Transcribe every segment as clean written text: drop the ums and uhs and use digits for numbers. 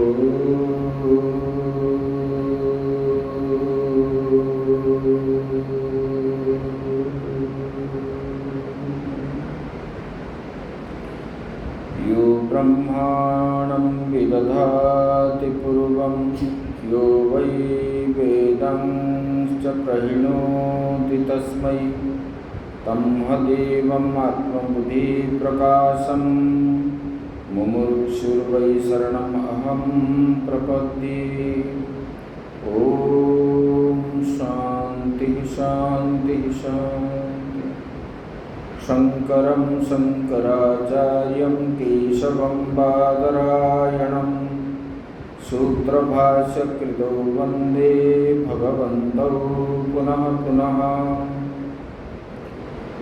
यो ब्रह्माणं विदधाति पूर्वं यो वै वेदांश्च प्रहिणोति तस्मै तमहदेवम् आत्मबुद्धिप्रकाशं मुमुक्षुर्वै शरणम् अहं प्रपद्ये। ॐ शान्ति शान्ति शान्ति। शङ्करं शङ्कराचार्यं केशवं बादरायणं सूत्रभाष्यकृतौ वन्दे भगवन्तौ पुनः पुनः।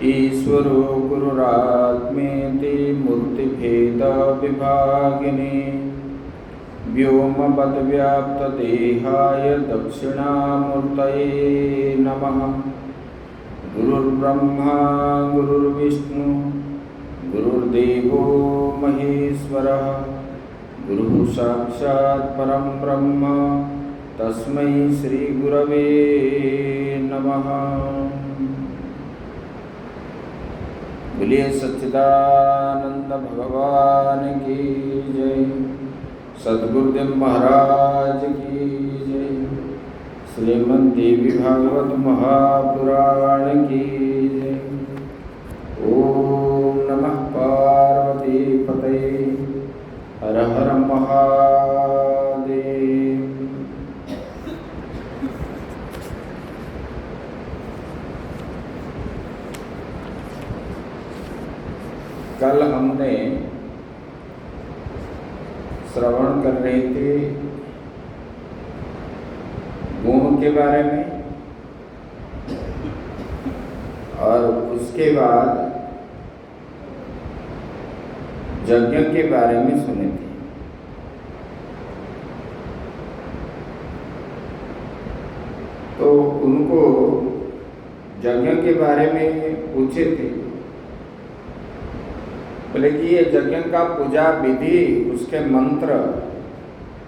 ईश्वरो गुरुरात्मेति मूर्तिभेदविभागिने व्योमवद्व्याप्तदेहाय दक्षिणामूर्तये नमः। गुरुर्ब्रह्मा गुरुर्विष्णु गुरुर्देवो महेश्वरः गुरुः साक्षात् परं ब्रह्म तस्मै श्रीगुरवे नमः। बोलिए सच्चिदानंद भगवान की जय। सद्गुरुदेव महाराज की जय। श्रीमद् देवी भागवत महापुराण की जय। ओम नमः पार्वती पतये हर हर महादेव। कल हमने श्रवण कर रहे थे गुण के बारे में और उसके बाद यज्ञ के बारे में सुने थे। तो उनको यज्ञ के बारे में पूछे थे, बोले कि ये यज्ञ का पूजा विधि, उसके मंत्र,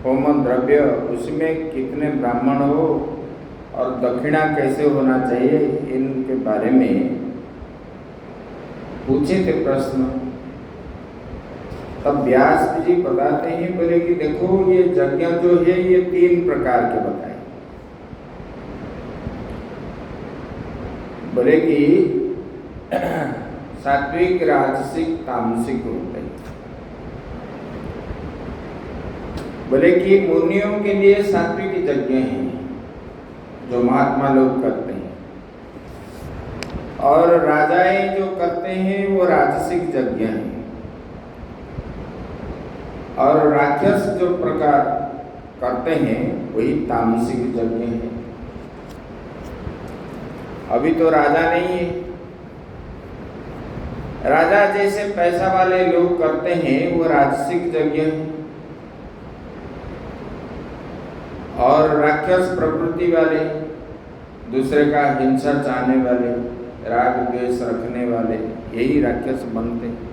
होम द्रव्य, उसमें कितने ब्राह्मण हो और दक्षिणा कैसे होना चाहिए, इनके बारे में पूछे थे प्रश्न। तब व्यास जी बताते हैं, बोले कि देखो ये यज्ञ जो है ये 3 प्रकार के बताए। बोले कि सात्विक, राजसिक, तामसिक होते हैं। बोले कि मुनियों के लिए सात्विक यज्ञ हैं जो महात्मा लोग करते हैं, और राजाएं जो करते हैं वो राजसिक यज्ञ हैं, और राक्षस जो प्रकार करते हैं वही तामसिक यज्ञ है। अभी तो राजा नहीं है, राजा जैसे पैसा वाले लोग करते हैं वो राजसिक यज्ञ है, और राक्षस प्रवृत्ति वाले, दूसरे का हिंसा चाहने वाले, राग द्वेष रखने वाले, यही राक्षस बनते हैं।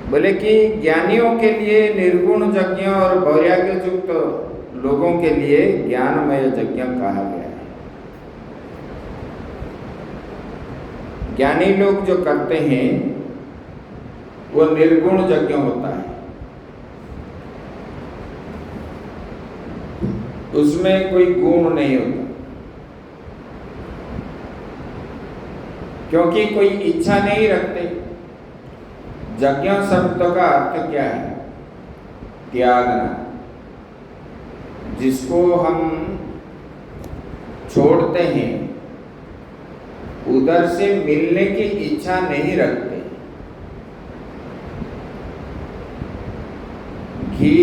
बोले कि ज्ञानियों के लिए निर्गुण यज्ञ और वैराग्य युक्त लोगों के लिए ज्ञानमय यज्ञ कहा गया है। ज्ञानी लोग जो करते हैं वो निर्गुण यज्ञ होता है, उसमें कोई गुण नहीं होता, क्योंकि कोई इच्छा नहीं रखते। यज्ञ शब्द का अर्थ क्या है? त्यागना। जिसको हम छोड़ते हैं उधर से मिलने की इच्छा नहीं रखते। घी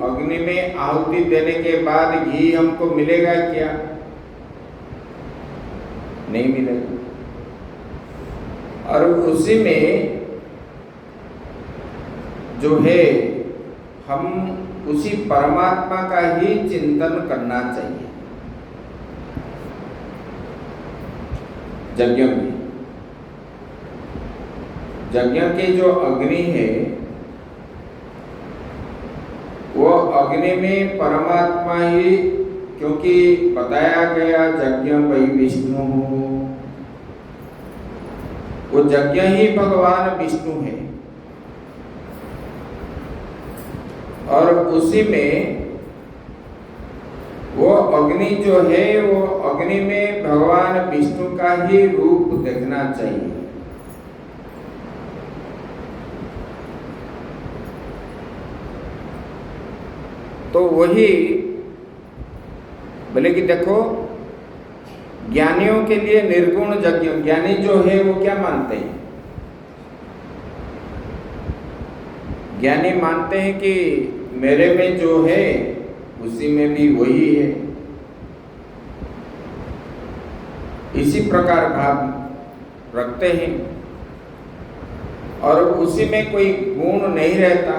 अग्नि में आहुति देने के बाद घी हमको मिलेगा क्या? नहीं मिलेगा। और उसी में जो है हम उसी परमात्मा का ही चिंतन करना चाहिए। यज्ञ में, यज्ञ के जो अग्नि है अग्नि में परमात्मा ही, क्योंकि बताया गया यज्ञ वही विष्णु, वो यज्ञ ही भगवान विष्णु है। और उसी में वो अग्नि जो है, वो अग्नि में भगवान विष्णु का ही रूप देखना चाहिए। तो वही बोले कि देखो, ज्ञानियों के लिए निर्गुण यज्ञ, ज्ञानी जो है वो क्या मानते हैं? ज्ञानी मानते हैं कि मेरे में जो है उसी में भी वही है। इसी प्रकार भाव रखते हैं और उसी में कोई गुण नहीं रहता।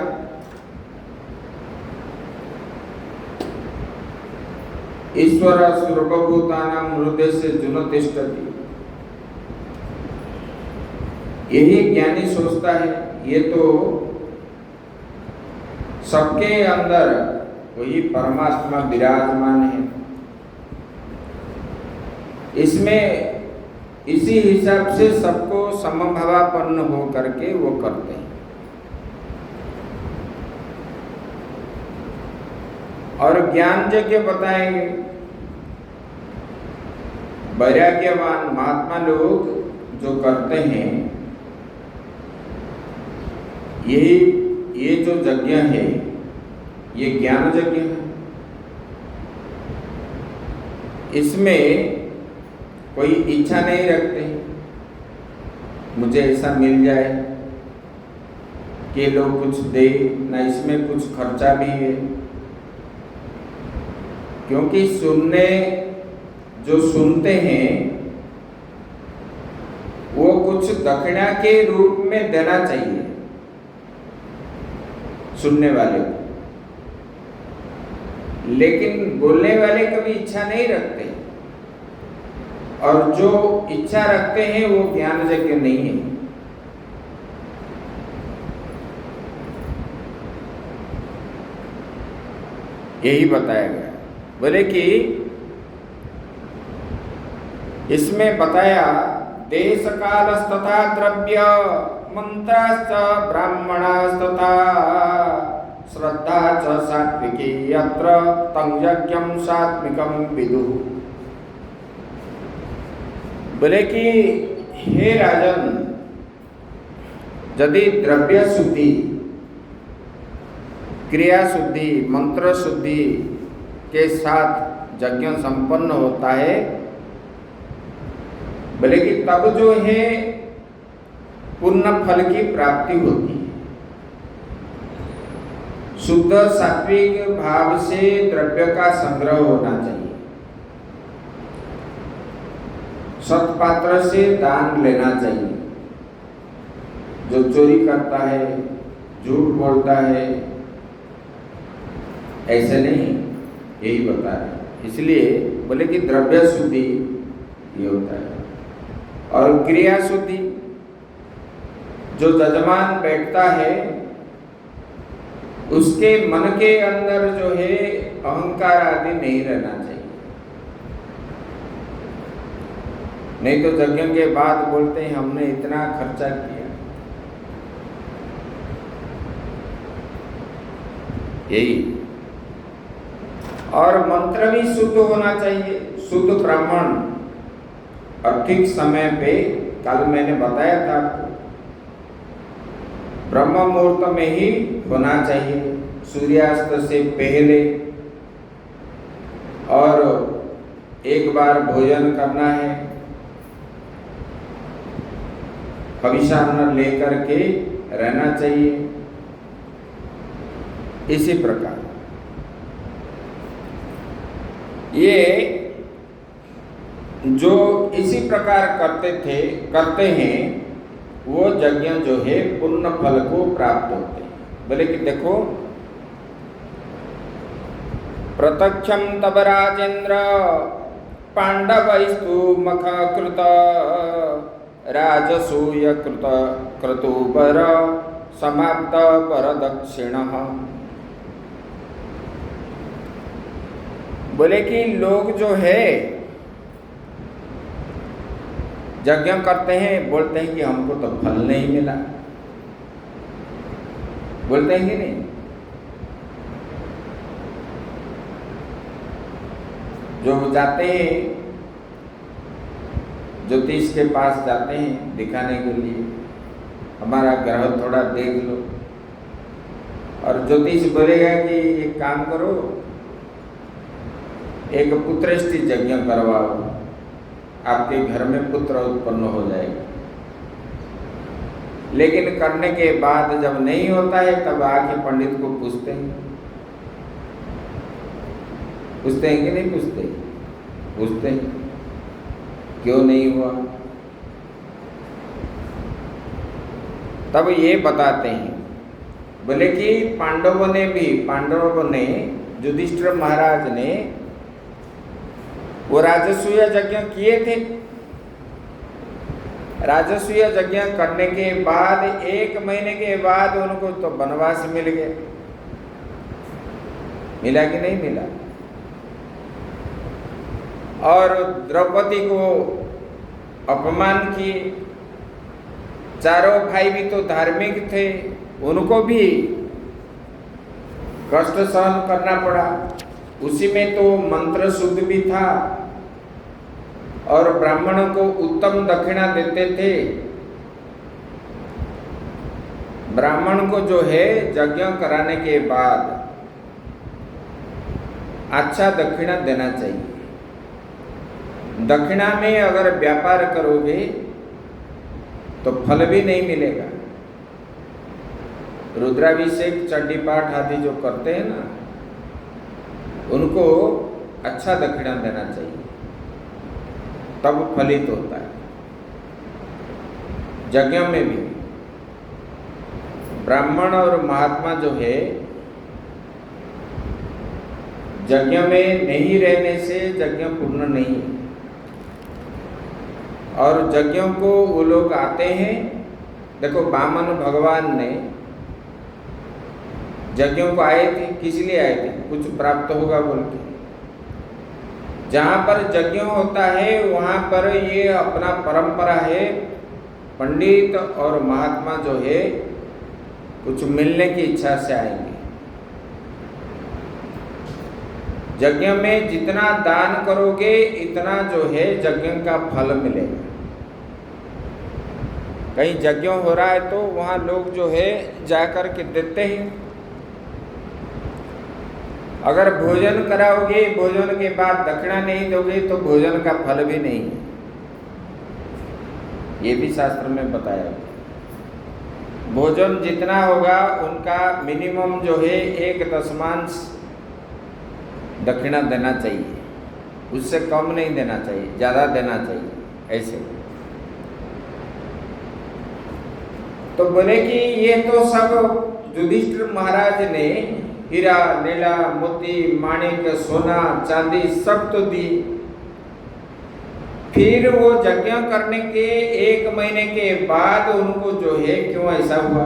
ईश्वर सर्वभूतानां हृदय से जुन तिष्ठति, यही ज्ञानी सोचता है। ये तो सबके अंदर वही परमात्मा विराजमान है। इसमें इसी हिसाब से सबको समभावापन्न हो करके वो करते हैं। और ज्ञान यज्ञ बताएंगे, वैराग्यवान महात्मा लोग जो करते हैं, ये जो यज्ञ है ये ज्ञान यज्ञ है। इसमें कोई इच्छा नहीं रखते मुझे ऐसा मिल जाए कि लोग कुछ दे, ना इसमें कुछ खर्चा भी है। क्योंकि जो सुनते हैं वो कुछ दक्षिणा के रूप में देना चाहिए सुनने वाले को, लेकिन बोलने वाले कभी इच्छा नहीं रखते। और जो इच्छा रखते हैं वो ज्ञान यज्ञ नहीं है। यही बताया गया। बोले कि इसमें बताया देश कालस्तथा द्रव्य मंत्राश्च ब्राह्मणास्तथा श्रद्धा च सात्विकी यत्र तं यज्ञं सात्विकं विदुः। बोले कि हे राजन, यदि द्रव्य शुद्धि, क्रिया शुद्धि, मंत्र शुद्धि के साथ यज्ञ संपन्न होता है, बोले कि तब जो है पूर्ण फल की प्राप्ति होती है। शुद्ध सात्विक भाव से द्रव्य का संग्रह होना चाहिए। सत्पात्र से दान लेना चाहिए। जो चोरी करता है, झूठ बोलता है, ऐसे नहीं, यही बता रहे। इसलिए बोले कि द्रव्य शुद्धि ये होता है। और क्रिया शुद्धि, जो यजमान बैठता है उसके मन के अंदर जो है अहंकार आदि नहीं रहना चाहिए। नहीं तो यज्ञ के बाद बोलते हैं हमने इतना खर्चा किया। यही। और मंत्र भी शुद्ध होना चाहिए, शुद्ध ब्राह्मण। और ठीक समय पे, कल मैंने बताया था आपको, ब्रह्म मुहूर्त में ही होना चाहिए, सूर्यास्त से पहले। और एक बार भोजन करना है, हविष्यान्न लेकर के रहना चाहिए। इसी प्रकार ये जो इसी प्रकार करते हैं वो यज्ञ जो है पूर्ण फल को प्राप्त होते हैं। बोले कि देखो, प्रत्यक्षम तब राजेंद्र पांडवैस्तु मख कृत राजसूय कृत क्रतुबर समाप्त पर दक्षिण। बोले कि लोग जो है यज्ञ करते हैं, बोलते हैं कि हमको तो फल नहीं मिला, बोलते हैं कि नहीं? जो जाते हैं ज्योतिष के पास जाते हैं दिखाने के लिए, हमारा ग्रह थोड़ा देख लो, और ज्योतिष बोलेगा कि एक काम करो, एक पुत्रेष्टि यज्ञ करवाओ, आपके घर में पुत्र उत्पन्न हो जाएगा। लेकिन करने के बाद जब नहीं होता है तब आके पंडित को पूछते हैं कि नहीं पूछते? पूछते हैं, क्यों नहीं हुआ? तब ये बताते हैं, बोले कि पांडवों ने युधिष्ठिर महाराज ने वो राजसूय यज्ञ किए थे। राजसूय यज्ञ करने के बाद 1 महीने के बाद उनको तो वनवास मिल गया। मिला कि नहीं मिला? और द्रौपदी को अपमान किए। चारों भाई भी तो धार्मिक थे, उनको भी कष्ट सहन करना पड़ा। उसी में तो मंत्र शुद्ध भी था और ब्राह्मणों को उत्तम दक्षिणा देते थे। ब्राह्मण को जो है यज्ञ कराने के बाद अच्छा दक्षिणा देना चाहिए। दक्षिणा में अगर व्यापार करोगे तो फल भी नहीं मिलेगा। रुद्राभिषेक, चंडी पाठ आदि जो करते हैं ना, उनको अच्छा दक्षिणा देना चाहिए, तब फलित होता है। यज्ञ में भी ब्राह्मण और महात्मा जो है, यज्ञ में नहीं रहने से यज्ञ पूर्ण नहीं। और यज्ञों को वो लोग आते हैं, देखो वामन भगवान ने यज्ञों को आए थे, किस लिए आए थे? कुछ प्राप्त होगा बोल के। जहाँ पर यज्ञ होता है वहाँ पर ये अपना परंपरा है, पंडित और महात्मा जो है कुछ मिलने की इच्छा से आएंगे। यज्ञ में जितना दान करोगे इतना जो है यज्ञ का फल मिलेगा। कहीं यज्ञ हो रहा है तो वहाँ लोग जो है जाकर के देते हैं। अगर भोजन कराओगे, भोजन के बाद दक्षिणा नहीं दोगे तो भोजन का फल भी नहीं है। ये भी शास्त्र में बताया। भोजन जितना होगा उनका मिनिमम जो है 1/10 दक्षिणा देना चाहिए, उससे कम नहीं देना चाहिए, ज़्यादा देना चाहिए। ऐसे तो बोले कि ये तो सब युधिष्ठिर महाराज ने हीरा, नीला, मोती, माणिक, सोना, चांदी सब तो दी। फिर वो यज्ञ करने के 1 महीने के बाद उनको जो है क्यों ऐसा हुआ?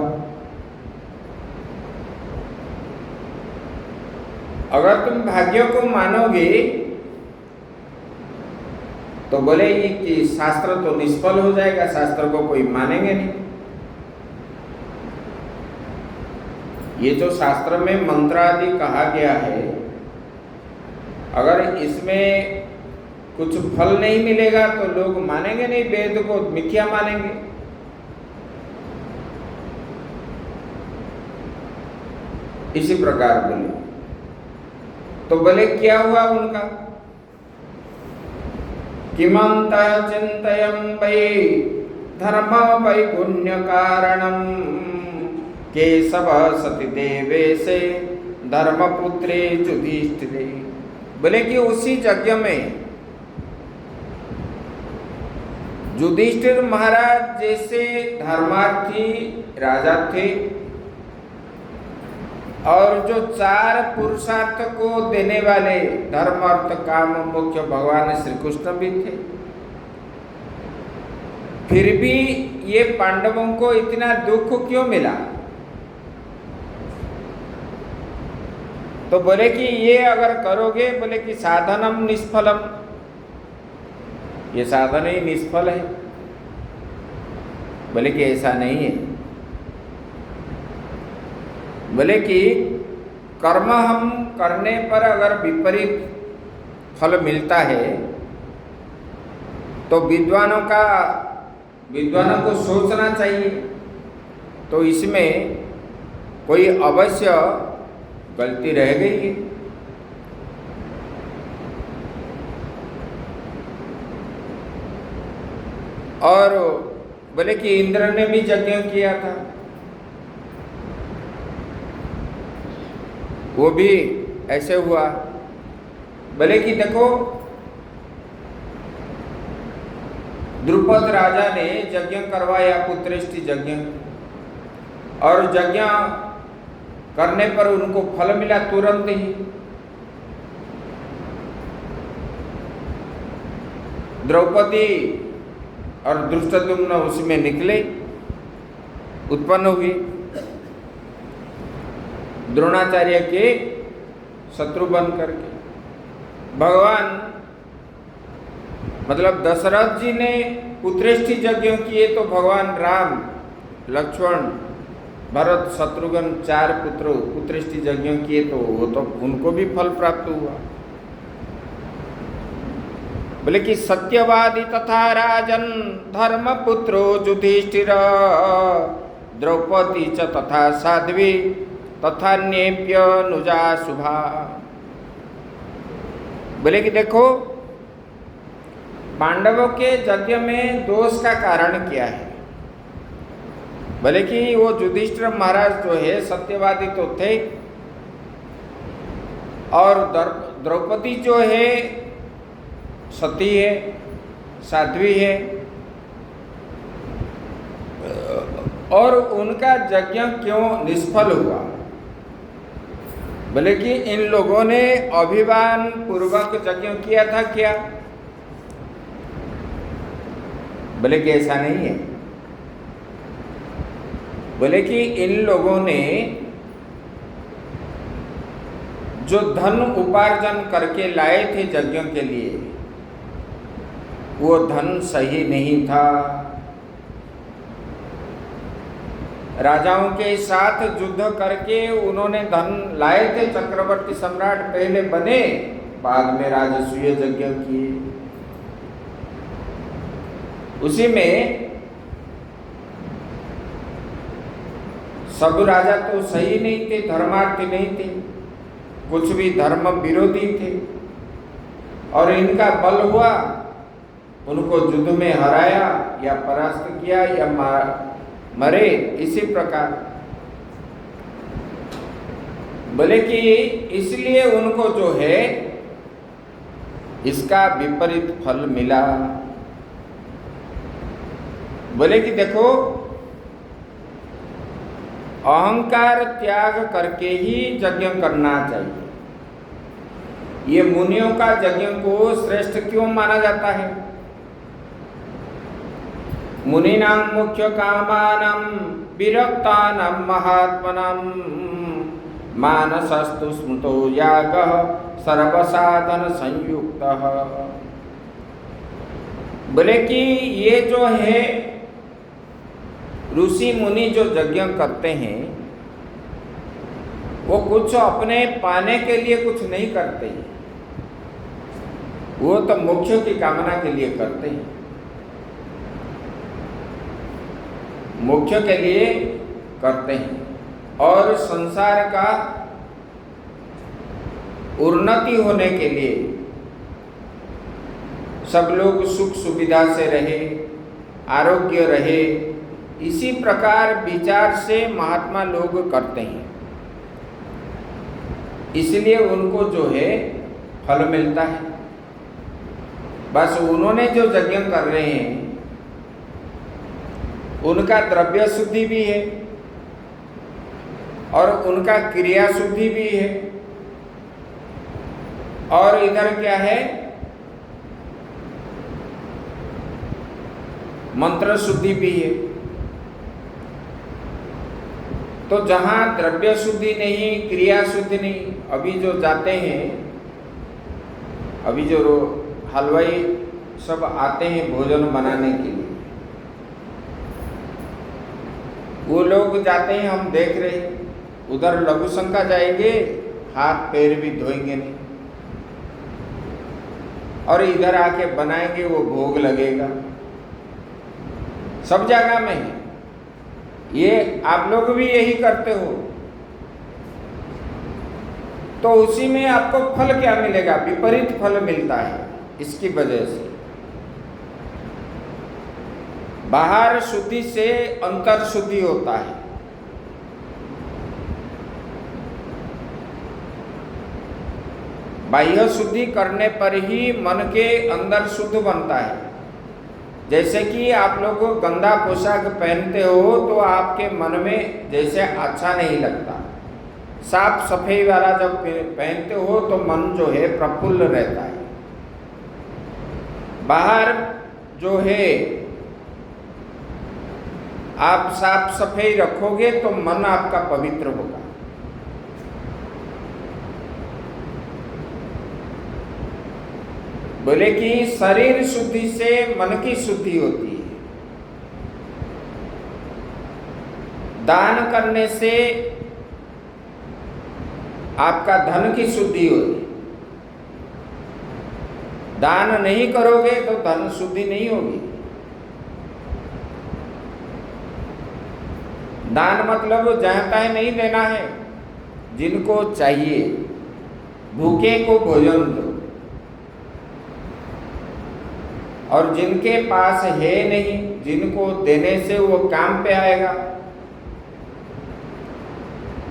अगर तुम भाग्य को मानोगे तो बोले कि शास्त्र तो निष्फल हो जाएगा, शास्त्र को कोई मानेंगे नहीं। ये जो शास्त्र में मंत्र आदि कहा गया है, अगर इसमें कुछ फल नहीं मिलेगा तो लोग मानेंगे नहीं, वेद को मिथ्या मानेंगे। इसी प्रकार बोले तो बोले क्या हुआ उनका? किमंत चिंतयं वै धर्म वैगुण्य कारणम केशव सती देवेशे धर्मपुत्रे युधिष्ठिरे। बोले कि उसी यज्ञ में युधिष्ठिर महाराज जैसे धर्मार्थी राजा थे और जो 4 पुरुषार्थ को देने वाले धर्म, अर्थ, काम, मोक्ष भगवान श्री कृष्ण भी थे। फिर भी ये पांडवों को इतना दुख क्यों मिला? तो बोले कि ये अगर करोगे, बोले कि साधनम निष्फलम, ये साधन ही निष्फल है। बोले कि ऐसा नहीं है। बोले कि कर्म हम करने पर अगर विपरीत फल मिलता है तो विद्वानों को सोचना चाहिए, तो इसमें कोई अवश्य गलती रह गई है। और बोले कि इंद्र ने भी यज्ञ किया था, वो भी ऐसे हुआ। बोले कि देखो, द्रुपद राजा ने यज्ञ करवाया, पुत्रेष्टि यज्ञ, और यज्ञ करने पर उनको फल मिला तुरंत ही। द्रौपदी और धृष्टद्युम्न उसमें निकले, उत्पन्न हुए, द्रोणाचार्य के शत्रु बन करके। भगवान मतलब दशरथ जी ने पुत्रेष्टि यज्ञ किए, तो भगवान राम, लक्ष्मण, भरत, शत्रुघ्न 4 पुत्रेष्टि यज्ञ किए, तो वो तो उनको भी फल प्राप्त हुआ। बोले कि सत्यवादी तथा राजन धर्मपुत्रो युधिष्ठिर द्रौपदी च तथा साध्वी तथा न्येप्य नुजा शुभा। बोले कि देखो, पांडवों के यज्ञ में दोष का कारण क्या है? बोले कि वो युधिष्ठिर महाराज जो है सत्यवादी तो थे, और द्रौपदी जो है सती है, साध्वी है, और उनका यज्ञ क्यों निष्फल हुआ? बोले कि इन लोगों ने अभिमान पूर्वक यज्ञ किया था क्या? बोले कि ऐसा नहीं है। बोले कि इन लोगों ने जो धन उपार्जन करके लाए थे यज्ञ के लिए, वो धन सही नहीं था। राजाओं के साथ युद्ध करके उन्होंने धन लाए थे, चक्रवर्ती सम्राट पहले बने, बाद में राजसूय यज्ञ किए। उसी में सब राजा तो सही नहीं थे, धर्मार्थी नहीं थे, कुछ भी धर्म विरोधी थे, और इनका बल हुआ, उनको युद्ध में हराया या परास्त किया या मरे, इसी प्रकार। बोले कि इसलिए उनको जो है इसका विपरीत फल मिला। बोले कि देखो, अहंकार त्याग करके ही यज्ञ करना चाहिए। ये मुनियों का यज्ञ को श्रेष्ठ क्यों माना जाता है? मुनीनां मुख्य कामानां विरक्तानां महात्मनां मानसस्तु स्मृतो यागः सर्वसाधन संयुक्तः। बोले कि ये जो है ऋषि मुनि जो यज्ञ करते हैं, वो कुछ अपने पाने के लिए कुछ नहीं करते हैं, वो तो मोक्ष की कामना के लिए करते हैं। मोक्ष के लिए करते हैं और संसार का उन्नति होने के लिए, सब लोग सुख सुविधा से रहे, आरोग्य रहे, इसी प्रकार विचार से महात्मा लोग करते हैं। इसलिए उनको जो है फल मिलता है। बस उन्होंने जो यज्ञ कर रहे हैं उनका द्रव्य शुद्धि भी है और उनका क्रिया शुद्धि भी है, और इधर क्या है, मंत्र शुद्धि भी है। तो जहां द्रव्य शुद्धि नहीं, क्रिया शुद्धि नहीं, अभी जो जाते हैं, अभी जो हलवाई सब आते हैं भोजन बनाने के लिए, वो लोग जाते हैं, हम देख रहे हैं, उधर लघु शंका जाएंगे, हाथ पैर भी धोएंगे नहीं, और इधर आके बनाएंगे, वो भोग लगेगा। सब जगह में है ये, आप लोग भी यही करते हो, तो उसी में आपको फल क्या मिलेगा? विपरीत फल मिलता है। इसकी वजह से बाहर शुद्धि से अंतर शुद्धि होता है। बाह्य शुद्धि करने पर ही मन के अंदर शुद्ध बनता है। जैसे कि आप लोग गंदा पोशाक पहनते हो तो आपके मन में जैसे अच्छा नहीं लगता, साफ सफाई वाला जब पहनते हो तो मन जो है प्रफुल्ल रहता है। बाहर जो है आप साफ सफाई रखोगे तो मन आपका पवित्र होगा। बोले कि शरीर शुद्धि से मन की शुद्धि होती है, दान करने से आपका धन की शुद्धि होगी। दान नहीं करोगे तो धन शुद्धि नहीं होगी। दान मतलब चाहता है नहीं देना है, जिनको चाहिए, भूखे को भोजन दो, और जिनके पास है नहीं, जिनको देने से वो काम पे आएगा,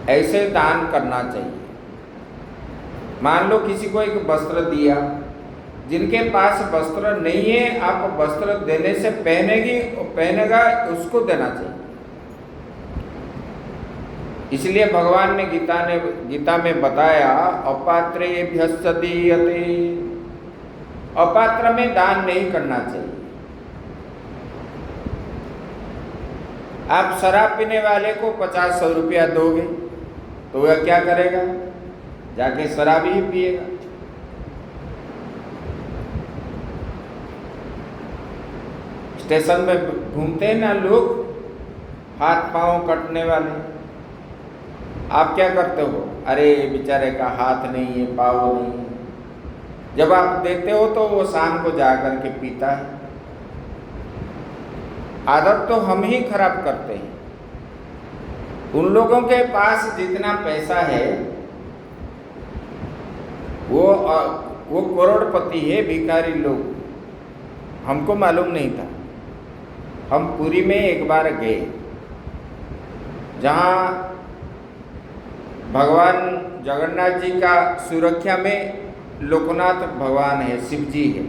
ऐसे दान करना चाहिए। मान लो किसी को एक वस्त्र दिया, जिनके पास वस्त्र नहीं है, आप वस्त्र देने से पहनेगा, उसको देना चाहिए। इसलिए भगवान ने गीता में बताया, अपात्रेभ्यश्च दीयते, अपात्र में दान नहीं करना चाहिए। आप शराब पीने वाले को 50-100 रुपया दोगे तो वह क्या करेगा? जाके शराब ही पिएगा। स्टेशन में घूमते हैं ना लोग, हाथ पांव कटने वाले, आप क्या करते हो? अरे बेचारे का हाथ नहीं है, पाँव नहीं है। जब आप देते हो तो वो शाम को जाकर के पीता है। आदत तो हम ही खराब करते हैं। उन लोगों के पास जितना पैसा है वो करोड़पति है, भिखारी लोग, हमको मालूम नहीं था। हम पुरी में एक बार गए, जहाँ भगवान जगन्नाथ जी का सुरक्षा में लोकनाथ भगवान है, शिव जी है।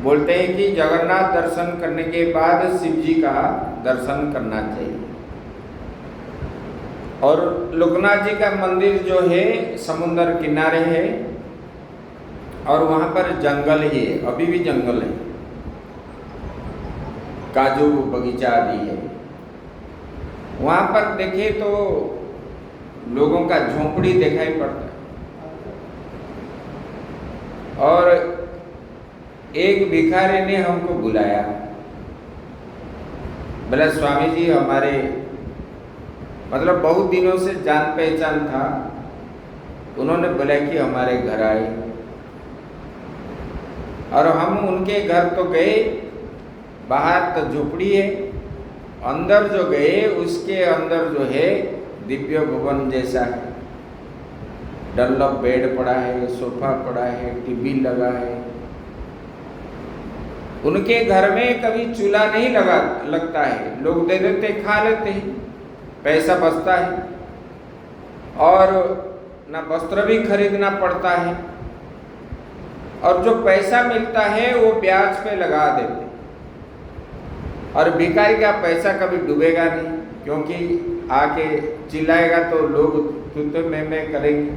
बोलते हैं कि जगन्नाथ दर्शन करने के बाद शिव जी का दर्शन करना चाहिए। और लोकनाथ जी का मंदिर जो है समुद्र किनारे है, और वहाँ पर जंगल ही है, अभी भी जंगल है, काजू बगीचा आदि है। वहाँ पर देखे तो लोगों का झोंपड़ी दिखाई पड़ता है। और एक भिखारी ने हमको बुलाया, बोला स्वामी जी हमारे, मतलब बहुत दिनों से जान पहचान था, उन्होंने बोला कि हमारे घर आए। और हम उनके घर तो गए, बाहर तो झोपड़ी है, अंदर जो गए उसके अंदर जो है दिव्य भवन जैसा है। डनलप बेड पड़ा है, सोफा पड़ा है, टीवी लगा है। उनके घर में कभी चूल्हा नहीं लगता है, लोग दे देते, खा लेते हैं, पैसा बचता है, और ना वस्त्र भी खरीदना पड़ता है, और जो पैसा मिलता है वो ब्याज पे लगा देते। और भिखारी का पैसा कभी डूबेगा नहीं, क्योंकि आके चिल्लाएगा तो लोग तुते में करेंगे,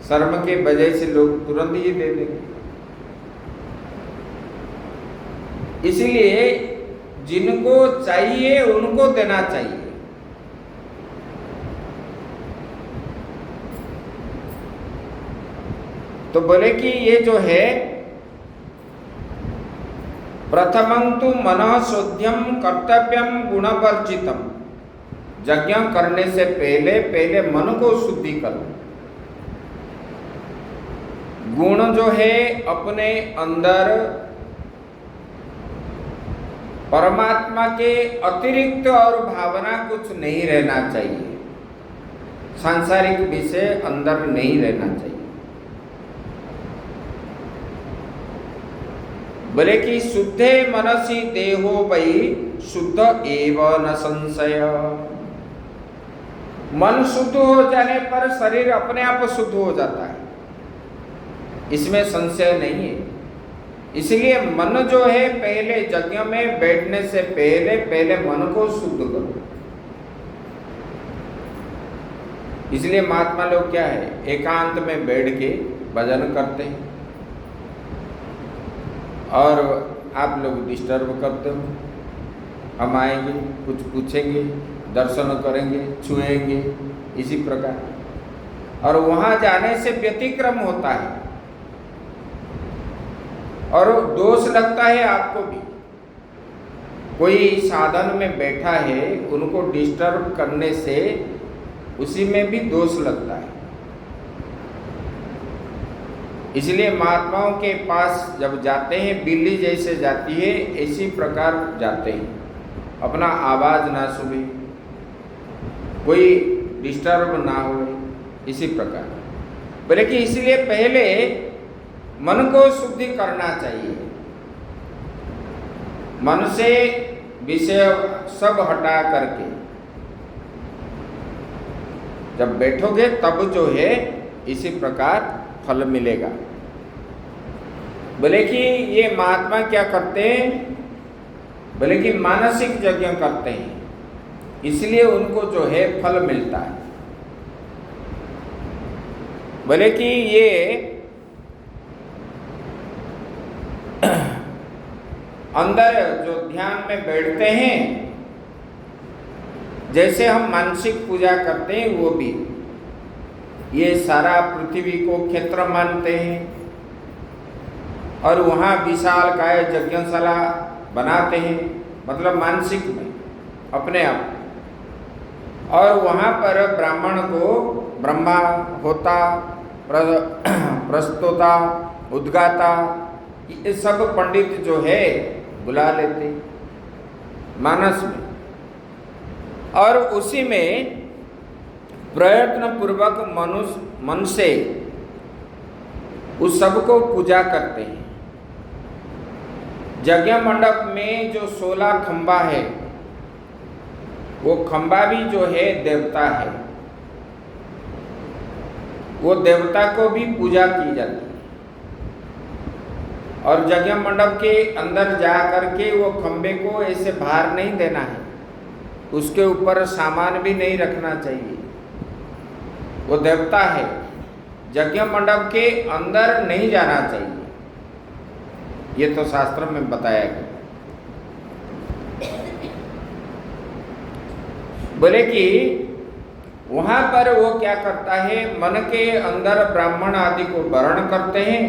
शर्म के वजह से लोग तुरंत ही दे देंगे। इसलिए जिनको चाहिए उनको देना चाहिए। तो बोले कि ये जो है प्रथमं तु मनः शोध्यम कर्तव्यम गुणवर्जितम, यज्ञ करने से पहले मन को शुद्धि करो। गुण जो है अपने अंदर परमात्मा के अतिरिक्त और भावना कुछ नहीं रहना चाहिए, सांसारिक विषय अंदर नहीं रहना चाहिए। बोले कि शुद्धे मनसी देहो वै शुद्ध एव न संशय। मन शुद्ध हो जाने पर शरीर अपने आप शुद्ध हो जाता है, इसमें संशय नहीं है। इसलिए मन जो है पहले यज्ञ में बैठने से पहले मन को शुद्ध करो। इसलिए महात्मा लोग क्या है, एकांत में बैठ के भजन करते हैं और आप लोग डिस्टर्ब करते हो। हम आएंगे, कुछ पूछेंगे, दर्शन करेंगे, छुएंगे, इसी प्रकार, और वहां जाने से व्यतिक्रम होता है और दोष लगता है आपको भी। कोई साधन में बैठा है, उनको डिस्टर्ब करने से उसी में भी दोष लगता है। इसलिए महात्माओं के पास जब जाते हैं, बिल्ली जैसे जाती है इसी प्रकार जाते हैं, अपना आवाज ना सुने, कोई डिस्टर्ब ना हो, इसी प्रकार। बोले कि इसलिए पहले मन को शुद्धि करना चाहिए। मन से विषय सब हटा करके जब बैठोगे तब जो है इसी प्रकार फल मिलेगा। बोले कि ये महात्मा क्या करते हैं, बोले कि मानसिक यज्ञ करते हैं, इसलिए उनको जो है फल मिलता है। बोले कि ये अंदर जो ध्यान में बैठते हैं, जैसे हम मानसिक पूजा करते हैं, वो भी ये सारा पृथ्वी को क्षेत्र मानते हैं और वहाँ विशाल काय यज्ञशाला बनाते हैं, मतलब मानसिक में अपने आप, और वहाँ पर ब्राह्मण को ब्रह्मा होता, प्रस्तोता, उद्गाता, ये सब पंडित जो है बुला लेते मानस में, और उसी में प्रयत्न पूर्वक मन से उस सब को पूजा करते हैं। यज्ञ मंडप में जो 16 खंबा है, वो खंबा भी जो है देवता है, वो देवता को भी पूजा की जाती है। और यज्ञ मंडप के अंदर जा करके वो खंबे को ऐसे भार नहीं देना है, उसके ऊपर सामान भी नहीं रखना चाहिए, वो देवता है। यज्ञ मंडप के अंदर नहीं जाना चाहिए, ये तो शास्त्र में बताया गया। बोले कि वहां पर वो क्या करता है, मन के अंदर ब्राह्मण आदि को वर्ण करते हैं,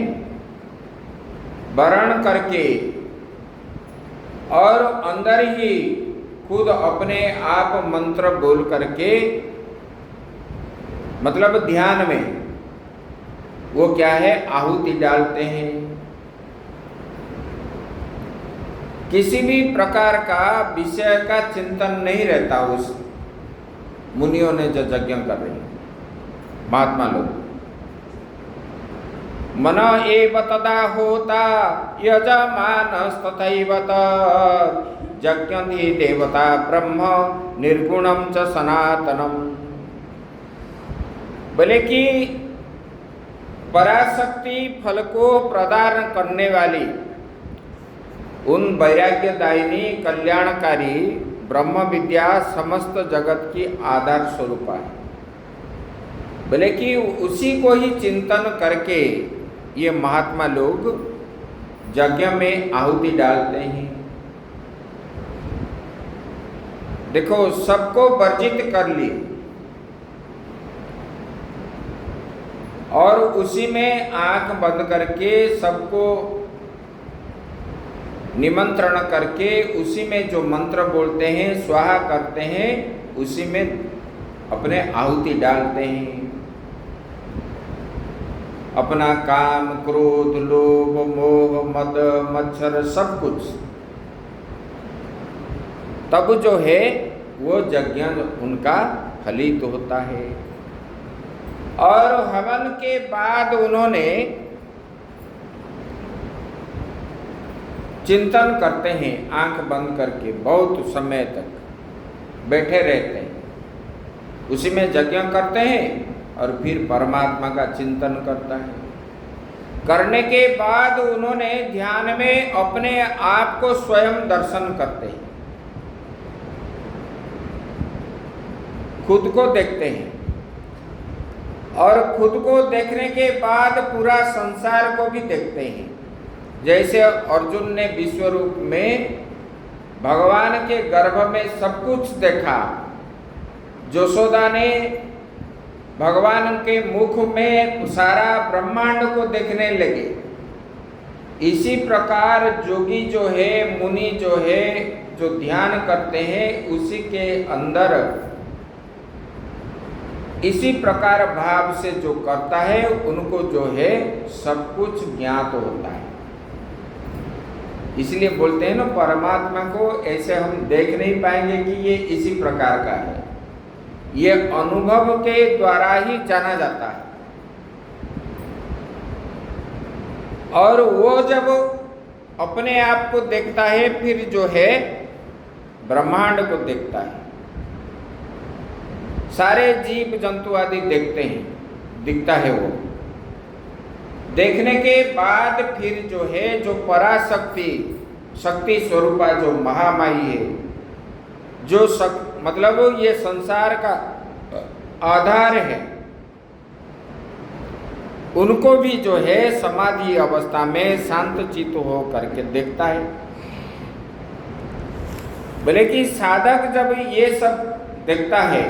वर्ण करके और अंदर ही खुद अपने आप मंत्र बोल करके, मतलब ध्यान में वो क्या है, आहुति डालते हैं। किसी भी प्रकार का विषय का चिंतन नहीं रहता उस मुनियों ने जो यज्ञ कर रहे हैं महात्मा लोग। मन एव तदा होता यजमानस्तथैव यज्ञन्ति देवता ब्रह्म निर्गुणम च सनातनम। बोले कि पराशक्ति फल को प्रदान करने वाली उन वैराग्यदायिनी कल्याणकारी ब्रह्म विद्या समस्त जगत की आधार स्वरूप है। बोले कि उसी को ही चिंतन करके ये महात्मा लोग यज्ञ में आहुति डालते हैं। देखो, सबको वर्जित कर लिए और उसी में आंख बंद करके सबको निमंत्रण करके उसी में जो मंत्र बोलते हैं, स्वाहा करते हैं, उसी में अपने आहुति डालते हैं। अपना काम, क्रोध, लोभ, मोह, मद, मच्छर सब कुछ, तब जो है वो यज्ञ उनका फलित होता है। और हवन के बाद उन्होंने चिंतन करते हैं, आंख बंद करके बहुत समय तक बैठे रहते हैं, उसी में यज्ञ करते हैं और फिर परमात्मा का चिंतन करता है। करने के बाद उन्होंने ध्यान में अपने आप को स्वयं दर्शन करते हैं, खुद को देखते हैं, और खुद को देखने के बाद पूरा संसार को भी देखते हैं। जैसे अर्जुन ने विश्व रूप में भगवान के गर्भ में सब कुछ देखा, यशोदा ने भगवान के मुख में सारा ब्रह्मांड को देखने लगे। इसी प्रकार योगी जो है, मुनि जो है, जो ध्यान करते हैं, उसी के अंदर इसी प्रकार भाव से जो करता है, उनको जो है सब कुछ ज्ञात होता है। इसलिए बोलते हैं ना, परमात्मा को ऐसे हम देख नहीं पाएंगे कि ये इसी प्रकार का है, ये अनुभव के द्वारा ही जाना जाता है। और वो जब अपने आप को देखता है, फिर जो है ब्रह्मांड को देखता है, सारे जीव जंतु आदि देखते हैं, दिखता है वो। देखने के बाद फिर जो है, जो पराशक्ति, शक्ति स्वरूपा जो महामाई है, जो मतलब ये संसार का आधार है, उनको भी जो है समाधि अवस्था में शांत चित्त हो करके देखता है। बोले कि साधक जब ये सब देखता है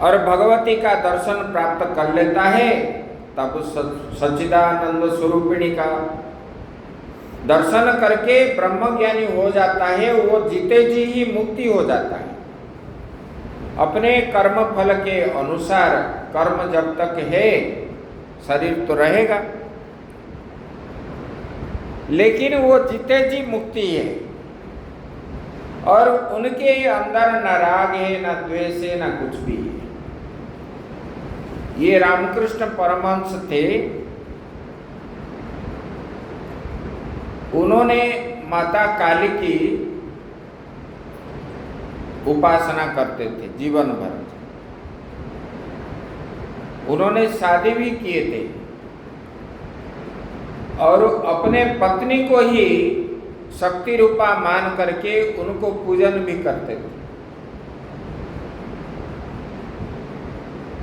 और भगवती का दर्शन प्राप्त कर लेता है, तब सच्चिदानंद स्वरूपिणी का दर्शन करके ब्रह्म ज्ञानी हो जाता है। वो जीते जी ही मुक्ति हो जाता है। अपने कर्म फल के अनुसार कर्म जब तक है, शरीर तो रहेगा, लेकिन वो जीते जी मुक्ति है। और उनके अंदर न राग है, न द्वेष है, न कुछ भी है। ये रामकृष्ण परमहंस थे, उन्होंने माता काली की उपासना करते थे जीवन भर। उन्होंने शादी भी किए थे और अपने पत्नी को ही शक्ति रूपा मान करके उनको पूजन भी करते थे।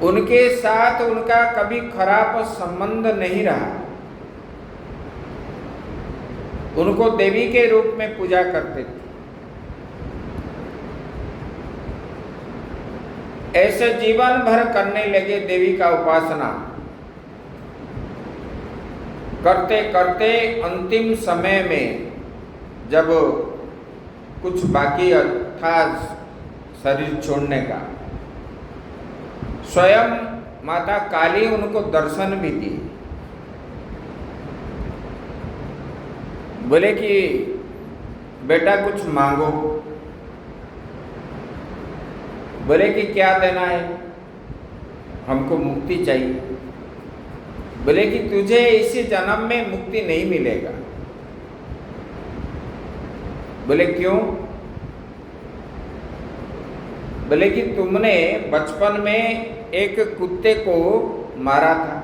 उनके साथ उनका कभी खराब संबंध नहीं रहा। उनको देवी के रूप में पूजा करते थे। ऐसे जीवन भर करने लगे देवी का उपासना। करते करते अंतिम समय में जब कुछ बाकी था शरीर छोड़ने का, स्वयं माता काली उनको दर्शन भी दी। बोले कि बेटा कुछ मांगो। बोले कि क्या देना है? हमको मुक्ति चाहिए। बोले कि तुझे इसी जन्म में मुक्ति नहीं मिलेगा। बोले क्यों? बोले कि तुमने बचपन में एक कुत्ते को मारा था,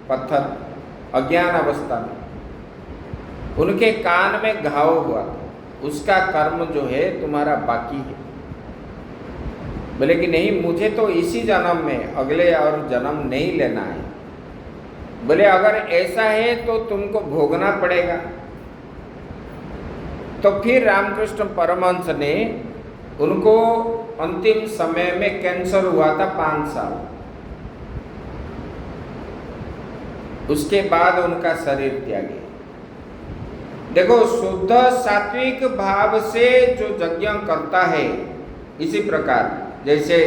पत्थर, अज्ञान अवस्था में। उनके कान में घाव हुआ था, उसका कर्म जो है तुम्हारा बाकी है। बोले कि नहीं, मुझे तो इसी जन्म में, अगले और जन्म नहीं लेना है। बोले अगर ऐसा है तो तुमको भोगना पड़ेगा। तो फिर रामकृष्ण परमहंस ने उनको अंतिम समय में कैंसर हुआ था 5 साल। उसके बाद उनका शरीर त्यागे। देखो, शुद्ध सात्विक भाव से जो यज्ञ करता है, इसी प्रकार जैसे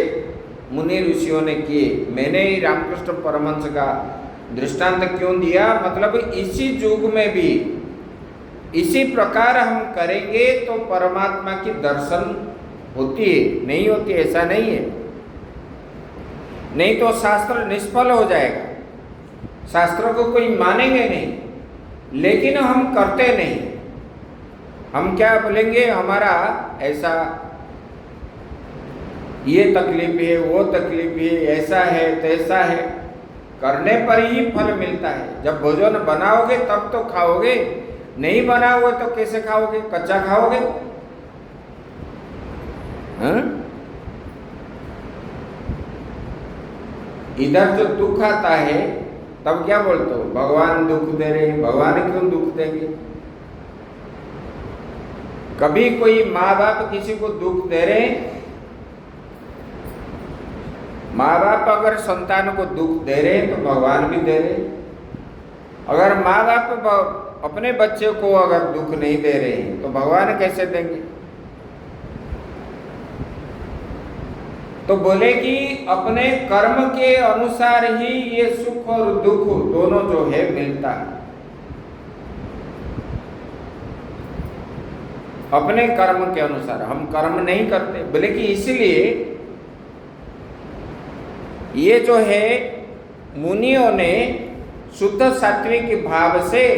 मुनि ऋषियों ने किए, मैंने ही रामकृष्ण परमहंस का दृष्टांत क्यों दिया, मतलब इसी युग में भी इसी प्रकार हम करेंगे तो परमात्मा की दर्शन होती है, नहीं होती ऐसा नहीं है। नहीं तो शास्त्र निष्फल हो जाएगा, शास्त्र को कोई मानेंगे नहीं, लेकिन हम करते नहीं। हम क्या बोलेंगे, हमारा ऐसा ये तकलीफ है, वो तकलीफ है, ऐसा है तैसा है। करने पर ही फल मिलता है। जब भोजन बनाओगे तब तो खाओगे, नहीं बनाओगे तो कैसे खाओगे, कच्चा खाओगे? इधर जो दुख आता है तब क्या बोलते हो, भगवान दुख दे रहे। भगवान क्यों दुख देंगे? कभी कोई माँ बाप किसी को दुख दे रहे? माँ बाप अगर संतान को दुख दे रहे तो भगवान भी दे रहे। अगर माँ बाप अपने बच्चे को अगर दुख नहीं दे रहे तो भगवान कैसे देंगे? तो बोले कि अपने कर्म के अनुसार ही ये सुख और दुख दोनों जो है मिलता है। अपने कर्म के अनुसार, हम कर्म नहीं करते। बोले कि इसलिए ये जो है मुनियों ने शुद्ध सात्विक भाव से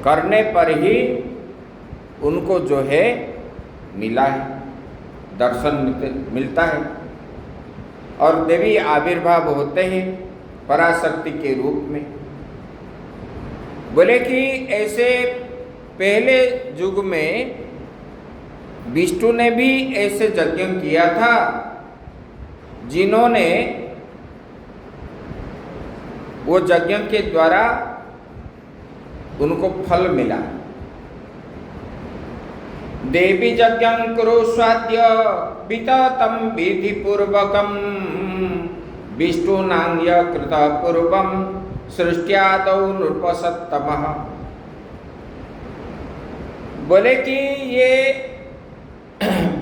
करने पर ही उनको जो है मिला है, दर्शन मिलता है। और देवी आविर्भाव होते हैं पराशक्ति के रूप में। बोले कि ऐसे पहले युग में विष्णु ने भी ऐसे यज्ञ किया था, जिन्होंने वो यज्ञ के द्वारा उनको फल मिला। देवी यज्ञं कुरु स्वाद्य विततं विधि पूर्वकं विष्णुनांग्य कृत पूर्वं सृष्ट्यादौ नृपसत्तमः। बोले कि ये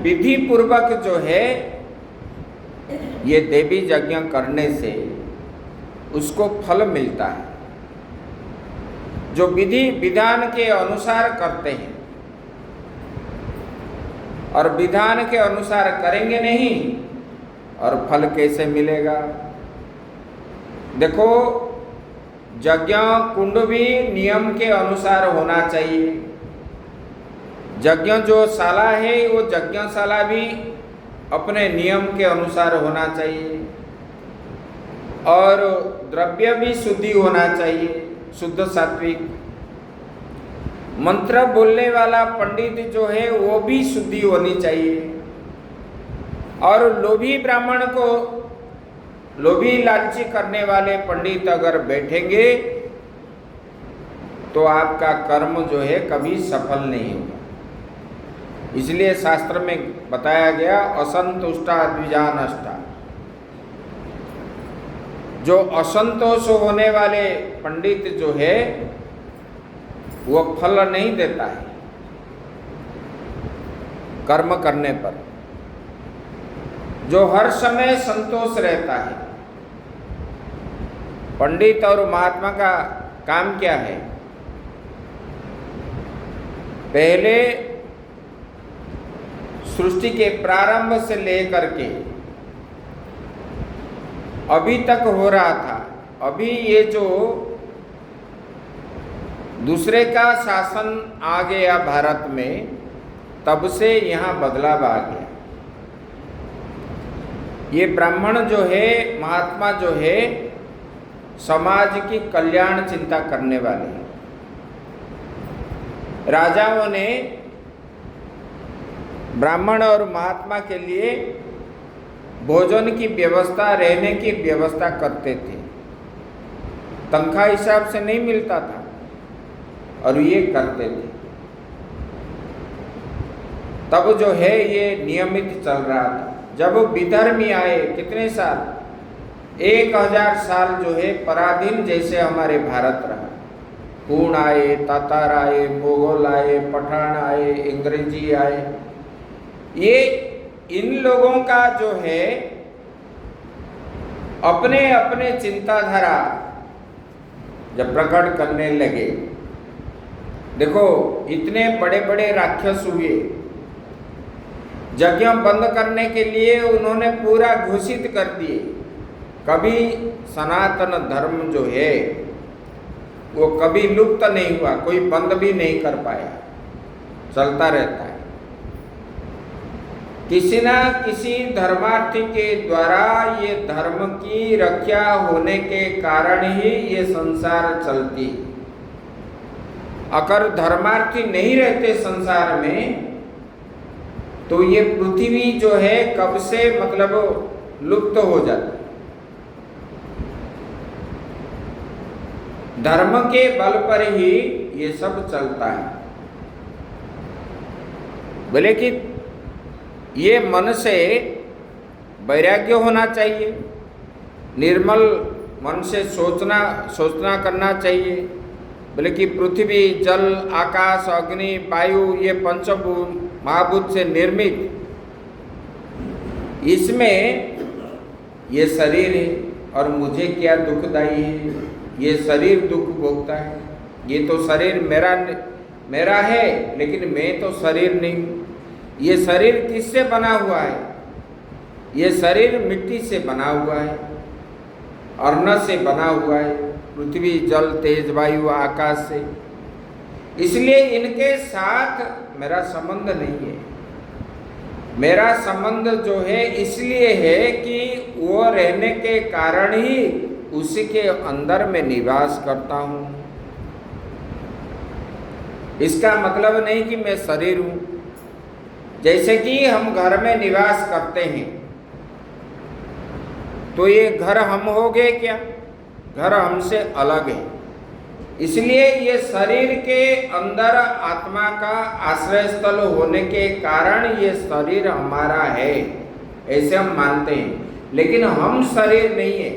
विधि पूर्वक जो है ये देवी यज्ञ करने से उसको फल मिलता है। जो विधि विधान के अनुसार करते हैं और विधान के अनुसार करेंगे नहीं, और फल कैसे मिलेगा? देखो, यज्ञ कुंड भी नियम के अनुसार होना चाहिए। यज्ञ जो शाला है वो यज्ञशाला भी अपने नियम के अनुसार होना चाहिए, और द्रव्य भी शुद्धि होना चाहिए, शुद्ध सात्विक। मंत्र बोलने वाला पंडित जो है वो भी शुद्धि होनी चाहिए। और लोभी ब्राह्मण को, लोभी लालची करने वाले पंडित अगर बैठेंगे तो आपका कर्म जो है कभी सफल नहीं होगा। इसलिए शास्त्र में बताया गया, असंतुष्टा द्विजानष्टा। जो असंतोष होने वाले पंडित जो है वो फल नहीं देता है कर्म करने पर। जो हर समय संतोष रहता है। पंडित और महात्मा का काम क्या है? पहले सृष्टि के प्रारंभ से लेकर के अभी तक हो रहा था। अभी ये जो दूसरे का शासन आ गया भारत में, तब से यहाँ बदलाव आ गया। ये ब्राह्मण जो है, महात्मा जो है, समाज की कल्याण चिंता करने वाले हैं। राजाओं ने ब्राह्मण और महात्मा के लिए भोजन की व्यवस्था, रहने की व्यवस्था करते थे। तनख्वाह हिसाब से नहीं मिलता था और ये करते थे। तब जो है ये नियमित चल रहा था। जब विधर्मी आए, कितने साल, 1000 साल जो है पराधीन जैसे हमारे भारत रहा। हूण आए, तातार आए, मुगल आए, पठान आए, अंग्रेजी आए। ये इन लोगों का जो है अपने अपने चिंताधारा जब प्रकट करने लगे, देखो इतने बड़े बड़े राक्षस हुए, यज्ञ बंद करने के लिए उन्होंने पूरा घोषित कर दिए। कभी सनातन धर्म जो है वो कभी लुप्त नहीं हुआ, कोई बंद भी नहीं कर पाया, चलता रहता है। किसी ना किसी धर्मार्थी के द्वारा ये धर्म की रक्षा होने के कारण ही ये संसार चलती। अगर धर्मार्थी नहीं रहते संसार में तो ये पृथ्वी जो है कब से मतलब लुप्त हो जाती। धर्म के बल पर ही ये सब चलता है। बोले कि ये मन से वैराग्य होना चाहिए, निर्मल मन से सोचना करना चाहिए। बोले कि पृथ्वी, जल, आकाश, अग्नि, वायु ये पंचभूत महाभूत से निर्मित, इसमें ये शरीर है और मुझे क्या दुखदाई है, ये शरीर दुख भोगता है। ये तो शरीर मेरा है, लेकिन मैं तो शरीर नहीं हूँ। ये शरीर किससे बना हुआ है? ये शरीर मिट्टी से बना हुआ है, अन्न से बना हुआ है, पृथ्वी, जल, तेज, वायु, आकाश से। इसलिए इनके साथ मेरा संबंध नहीं है। मेरा संबंध जो है इसलिए है कि वो रहने के कारण ही उसी के अंदर में निवास करता हूँ। इसका मतलब नहीं कि मैं शरीर हूँ। जैसे कि हम घर में निवास करते हैं तो ये घर हम हो गए क्या? घर हमसे अलग है। इसलिए ये शरीर के अंदर आत्मा का आश्रय स्थल होने के कारण ये शरीर हमारा है, ऐसे हम मानते हैं। लेकिन हम शरीर नहीं है।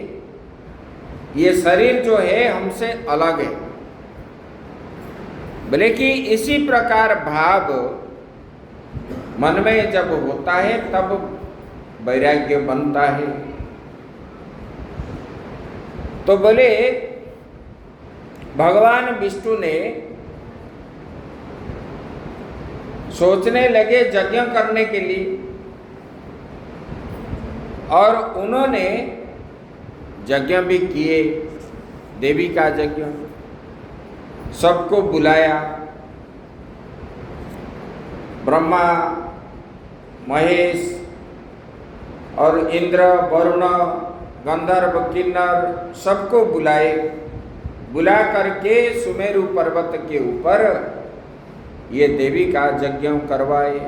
ये शरीर जो है हमसे अलग है। बोले कि इसी प्रकार भाव मन में जब होता है तब वैराग्य बनता है। तो बोले भगवान विष्णु ने सोचने लगे यज्ञ करने के लिए, और उन्होंने यज्ञ भी किए, देवी का यज्ञ, सबको बुलाया। ब्रह्मा, महेश और इंद्र, वरुण, गंधर्व, किन्नर सबको बुलाए। बुला करके सुमेरु पर्वत के ऊपर ये देवी का यज्ञ करवाए।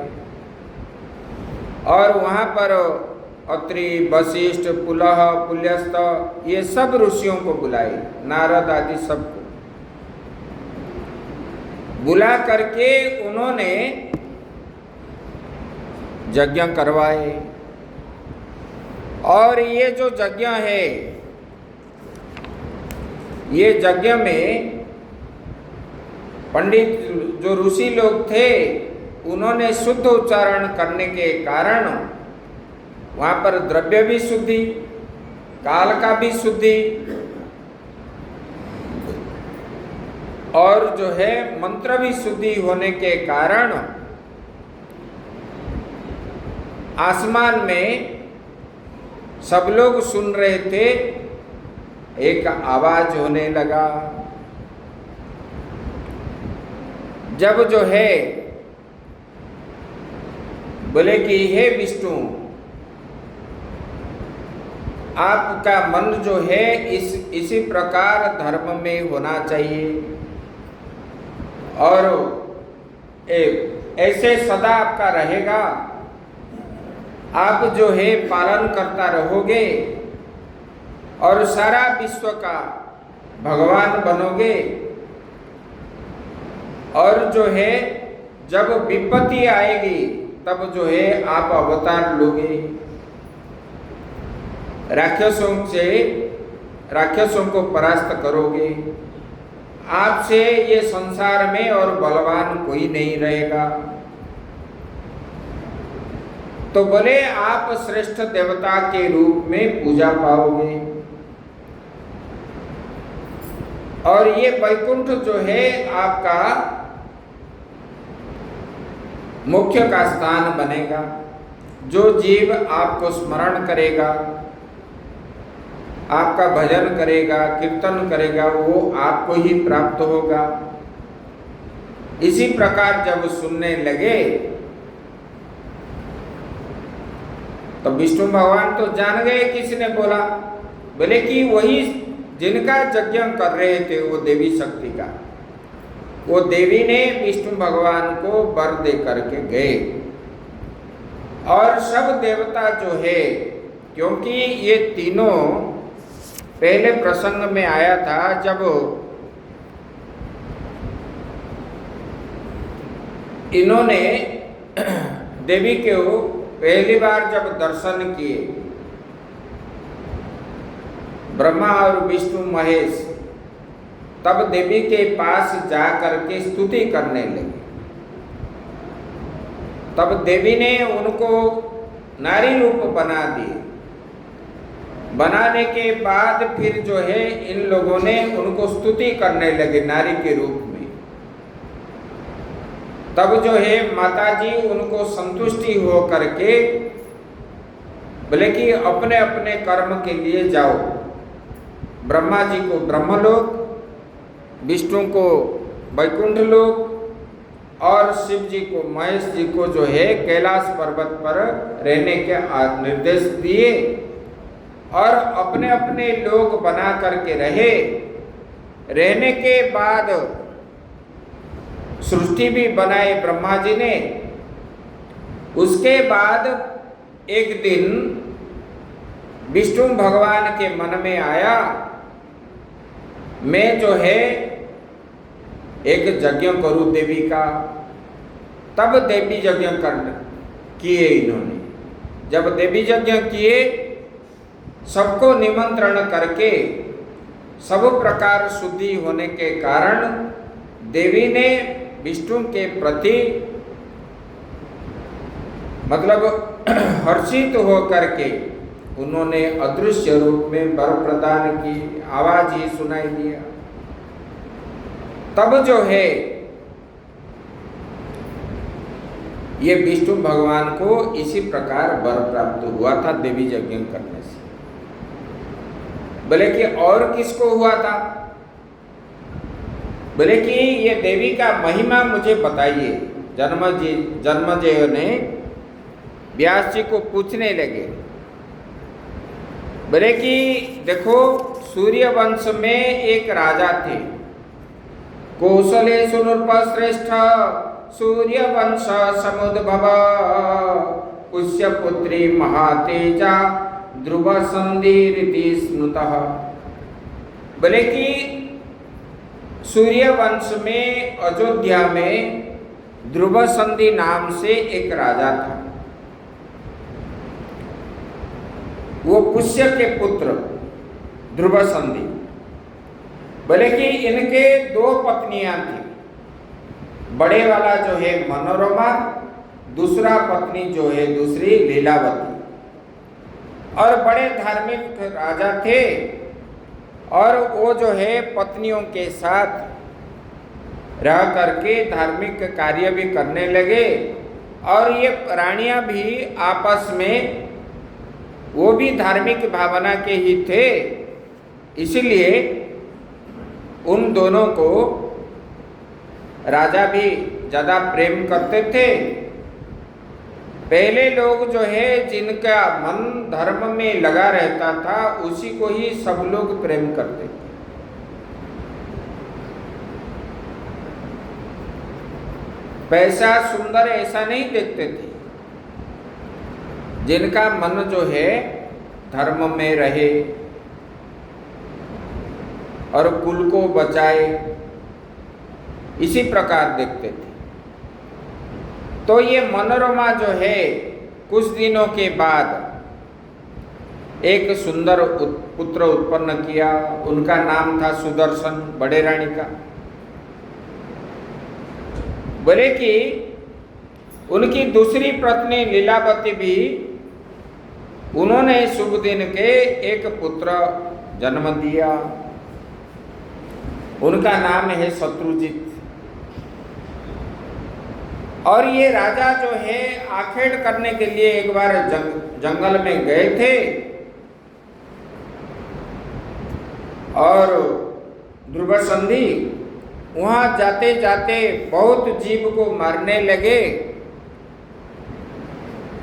और वहाँ पर अत्रि, वशिष्ठ, पुलह, पुल्यस्त ये सब ऋषियों को बुलाए, नारद आदि सबको बुला करके उन्होंने यज्ञ करवाए। और ये जो यज्ञ है, ये यज्ञ में पंडित जो ऋषि लोग थे उन्होंने शुद्ध उच्चारण करने के कारण वहाँ पर द्रव्य भी शुद्धि, काल का भी शुद्धि, और जो है मंत्र भी शुद्धि होने के कारण आसमान में सब लोग सुन रहे थे। एक आवाज होने लगा, जब जो है बोले कि हे विष्णु, आपका मन जो है इसी प्रकार धर्म में होना चाहिए और ऐसे सदा आपका रहेगा। आप जो है पालन करता रहोगे और सारा विश्व का भगवान बनोगे। और जो है जब विपत्ति आएगी तब जो है आप अवतार लोगे। राक्षसों को परास्त करोगे, आपसे ये संसार में और बलवान कोई नहीं रहेगा। तो बोले आप श्रेष्ठ देवता के रूप में पूजा पाओगे, और ये वैकुंठ जो है आपका मुख्य का स्थान बनेगा। जो जीव आपको स्मरण करेगा, आपका भजन करेगा, कीर्तन करेगा, वो आपको ही प्राप्त होगा। इसी प्रकार जब सुनने लगे तो विष्णु भगवान तो जान गए किसने बोला, बोले कि वही जिनका यज्ञ कर रहे थे वो देवी शक्ति का। वो देवी ने विष्णु भगवान को वर दे करके गए, और सब देवता जो है, क्योंकि ये तीनों पहले प्रसंग में आया था जब इन्होंने देवी के पहली बार जब दर्शन किए, ब्रह्मा और विष्णु महेश, तब देवी के पास जा करके स्तुति करने लगे। तब देवी ने उनको नारी रूप बना दिए। बनाने के बाद फिर जो है इन लोगों ने उनको स्तुति करने लगे नारी के रूप में। तब जो है माताजी उनको संतुष्टि हो करके बोले कि अपने अपने कर्म के लिए जाओ। ब्रह्मा जी को ब्रह्मलोक, विष्णु को वैकुंठ लोक, और शिव जी को, महेश जी को जो है कैलाश पर्वत पर रहने के निर्देश दिए, और अपने अपने लोक बना करके रहे। रहने के बाद सृष्टि भी बनाई ब्रह्मा जी ने। उसके बाद एक दिन विष्णु भगवान के मन में आया, मैं जो है एक यज्ञ करूं देवी का। तब देवी यज्ञ किए इन्होंने। जब देवी यज्ञ किए, सबको निमंत्रण करके, सब प्रकार शुद्धि होने के कारण देवी ने विष्णु के प्रति मतलब हर्षित हो करके उन्होंने अदृश्य रूप में वर प्रदान की, आवाज ही सुनाई दिया। तब जो है ये विष्णु भगवान को इसी प्रकार वर प्राप्त हुआ था देवी यज्ञ करने से। बोले कि और किसको हुआ था? बोले कि ये देवी का महिमा मुझे बताइए। जन्मेजय ने व्यास जी को पूछने लगे। बोले कि देखो, सूर्य वंश में एक राजा थे, कौशलेषु नृपश्रेष्ठ सूर्य वंश समुद्भव पुष्यपुत्री महातेजा ध्रुव संधि स्मृतः। बोले कि सूर्य वंश में अयोध्या में ध्रुव संधि नाम से एक राजा था। वो पुष्य के पुत्र ध्रुव संधि। बोले कि इनके दो पत्नियां थी। बड़े वाला जो है मनोरमा, दूसरा पत्नी जो है दूसरी लीलावती। और बड़े धार्मिक राजा थे, और वो जो है पत्नियों के साथ रह करके धार्मिक कार्य भी करने लगे। और ये रानियां भी आपस में वो भी धार्मिक भावना के ही थे, इसलिए उन दोनों को राजा भी ज़्यादा प्रेम करते थे। पहले लोग जो है जिनका मन धर्म में लगा रहता था, उसी को ही सब लोग प्रेम करते थे। पैसा सुंदर ऐसा नहीं देखते थे। जिनका मन जो है धर्म में रहे और कुल को बचाए, इसी प्रकार देखते थे। तो ये मनोरमा जो है कुछ दिनों के बाद एक सुंदर पुत्र उत्पन्न किया। उनका नाम था सुदर्शन, बड़े रानी का। बोले कि उनकी दूसरी पत्नी लीलावती भी, उन्होंने शुभ दिन के एक पुत्र जन्म दिया। उनका नाम है शत्रुजित। और ये राजा जो है आखेट करने के लिए एक बार जंगल में गए थे और ध्रुवसंधि वहां जाते जाते बहुत जीव को मारने लगे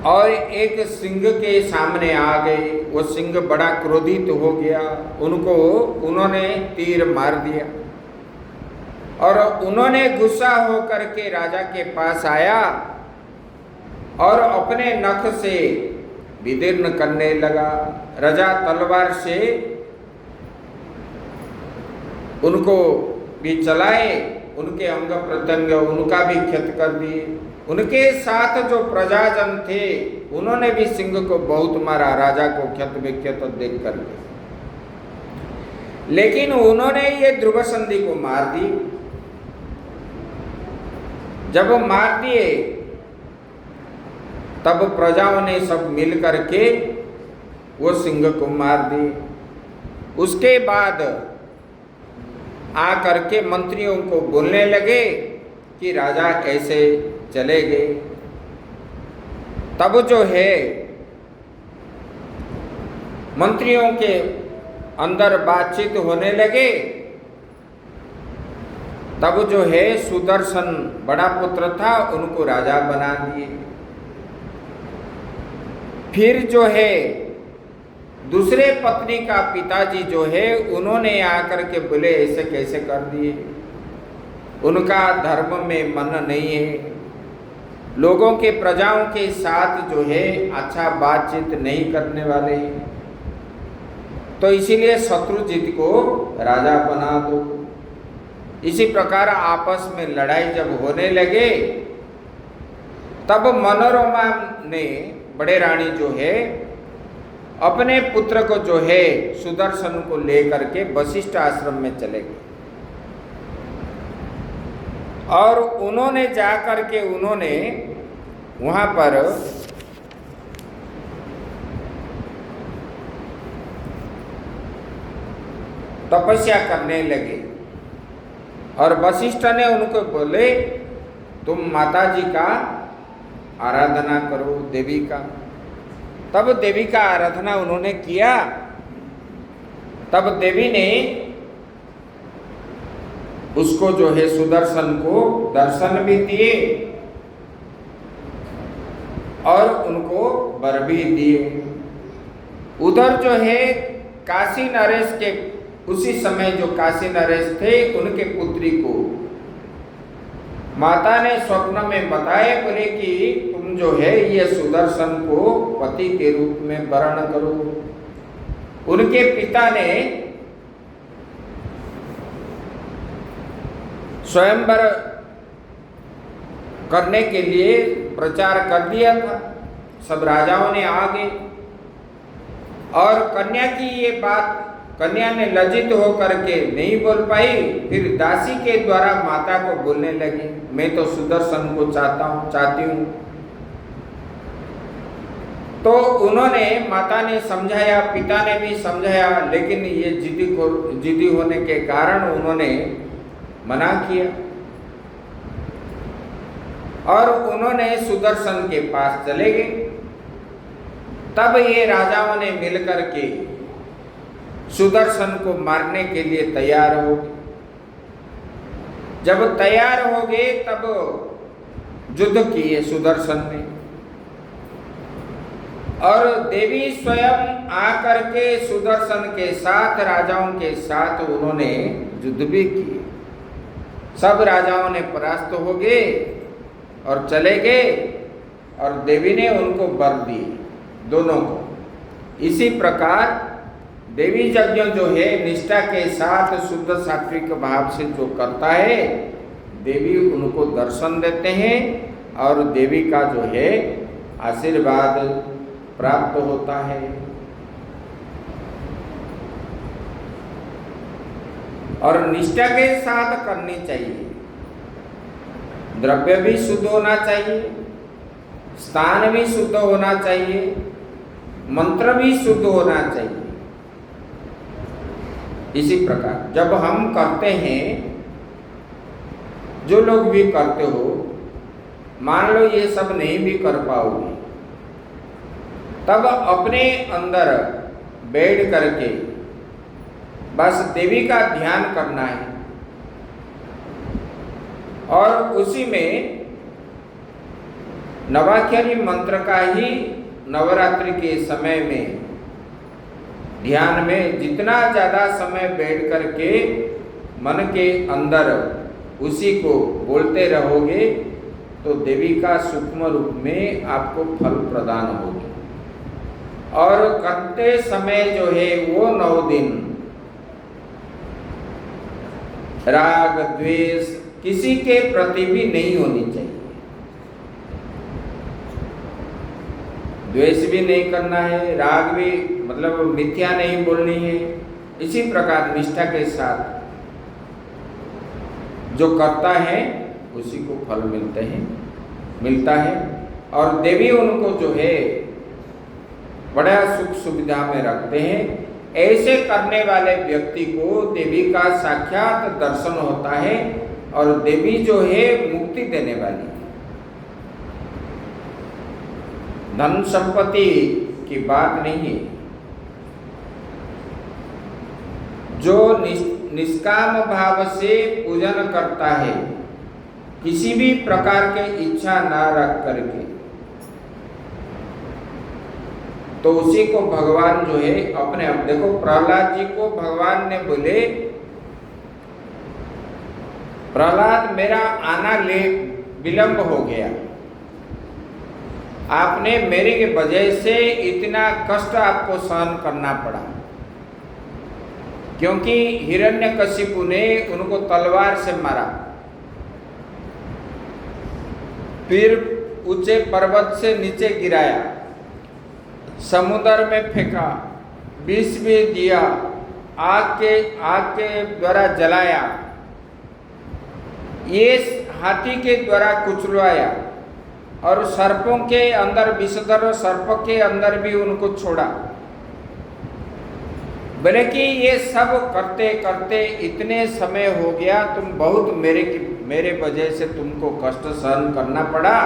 और एक सिंह के सामने आ गए। वो सिंह बड़ा क्रोधित हो गया, उन्होंने तीर मार दिया और उन्होंने गुस्सा होकर के राजा के पास आया और अपने नख से विदीर्ण करने लगा। राजा तलवार से उनको भी चलाए, उनके अंग प्रत्यंग उनका भी क्षत कर दिए। उनके साथ जो प्रजाजन थे उन्होंने भी सिंह को बहुत मारा, राजा को क्षत विक्षत देख करके। लेकिन उन्होंने ये ध्रुवसंधि को मार दी। जब मार दिए तब प्रजाओं ने सब मिल करके वो सिंह को मार दिए। उसके बाद आकर के मंत्रियों को बोलने लगे कि राजा ऐसे चले गए। तब जो है मंत्रियों के अंदर बातचीत होने लगे। तब जो है सुदर्शन बड़ा पुत्र था, उनको राजा बना दिए। फिर जो है दूसरे पत्नी का पिताजी जो है उन्होंने आकर के बोले ऐसे कैसे कर दिए, उनका धर्म में मन नहीं है, लोगों के प्रजाओं के साथ जो है अच्छा बातचीत नहीं करने वाले, तो इसीलिए शत्रुजित को राजा बना दो। इसी प्रकार आपस में लड़ाई जब होने लगे तब मनोरमा ने, बड़े रानी जो है, अपने पुत्र को जो है सुदर्शन को लेकर के वशिष्ठ आश्रम में चले गए और उन्होंने जाकर के उन्होंने वहां पर तपस्या करने लगे। और वशिष्ठ ने उनको बोले तुम माता जी का आराधना करो, देवी का। तब देवी का आराधना उन्होंने किया। तब देवी ने उसको जो है सुदर्शन को दर्शन भी दिए और उनको वर भी दिए। उधर जो है काशी नरेश के, उसी समय जो काशी नरेश थे उनके पुत्री को माता ने स्वप्न में बताए, बोले कि तुम जो है ये सुदर्शन को पति के रूप में वर्ण करो। उनके पिता ने स्वयंवर करने के लिए प्रचार कर दिया था, सब राजाओं ने आ गए और कन्या की ये बात कन्या ने लज्जित होकर के नहीं बोल पाई। फिर दासी के द्वारा माता को बोलने लगी, मैं तो सुदर्शन को चाहती हूँ। तो उन्होंने, माता ने समझाया, पिता ने भी समझाया, लेकिन ये जिद्दी होने के कारण उन्होंने मना किया और उन्होंने सुदर्शन के पास चले गए। तब ये राजाओं ने मिलकर के सुदर्शन को मारने के लिए तैयार हो गए। जब तैयार हो गए तब युद्ध किए सुदर्शन ने और देवी स्वयं आकर के सुदर्शन के साथ, राजाओं के साथ उन्होंने युद्ध भी किए। सब राजाओं ने परास्त हो गए और चले गए और देवी ने उनको वर दिए दोनों को। इसी प्रकार देवी यज्ञ जो है निष्ठा के साथ शुद्ध सात्विक भाव से जो करता है, देवी उनको दर्शन देते हैं और देवी का जो है आशीर्वाद प्राप्त होता है। और निष्ठा के साथ करनी चाहिए। द्रव्य भी शुद्ध होना चाहिए, स्थान भी शुद्ध होना चाहिए, मंत्र भी शुद्ध होना चाहिए। इसी प्रकार जब हम करते हैं, जो लोग भी करते हो, मान लो ये सब नहीं भी कर पाओगे, तब अपने अंदर बैठ करके बस देवी का ध्यान करना है और उसी में नवाक्षरी मंत्र का ही नवरात्रि के समय में ध्यान में जितना ज़्यादा समय बैठ करके मन के अंदर उसी को बोलते रहोगे तो देवी का सूक्ष्म रूप में आपको फल प्रदान होगी। और करते समय जो है वो 9 दिन राग द्वेष किसी के प्रति भी नहीं होनी चाहिए, द्वेष भी नहीं करना है, राग भी मतलब मिथ्या नहीं बोलनी है। इसी प्रकार निष्ठा के साथ जो करता है उसी को फल मिलता है और देवी उनको जो है बड़ा सुख सुविधा में रखते हैं। ऐसे करने वाले व्यक्ति को देवी का साक्षात दर्शन होता है और देवी जो है मुक्ति देने वाली है। धन संपत्ति की बात नहीं है। जो निष्काम भाव से पूजन करता है, किसी भी प्रकार के इच्छा ना रख करके, तो उसी को भगवान जो है अपने आप, देखो प्रहलाद जी को भगवान ने बोले, प्रहलाद मेरा आना विलंब हो गया, आपने मेरे के वजह से इतना कष्ट आपको सहन करना पड़ा, क्योंकि हिरण्यकशिपु ने उनको तलवार से मारा, फिर ऊंचे पर्वत से नीचे गिराया, समुद्र में फेंका, विष भी दिया, आग के द्वारा जलाया, ये हाथी के द्वारा कुचलवाया और सर्पों के अंदर विषधर सर्प के अंदर भी उनको छोड़ा। बोले कि ये सब करते करते इतने समय हो गया, तुम बहुत मेरे वजह से तुमको कष्ट सहन करना पड़ा,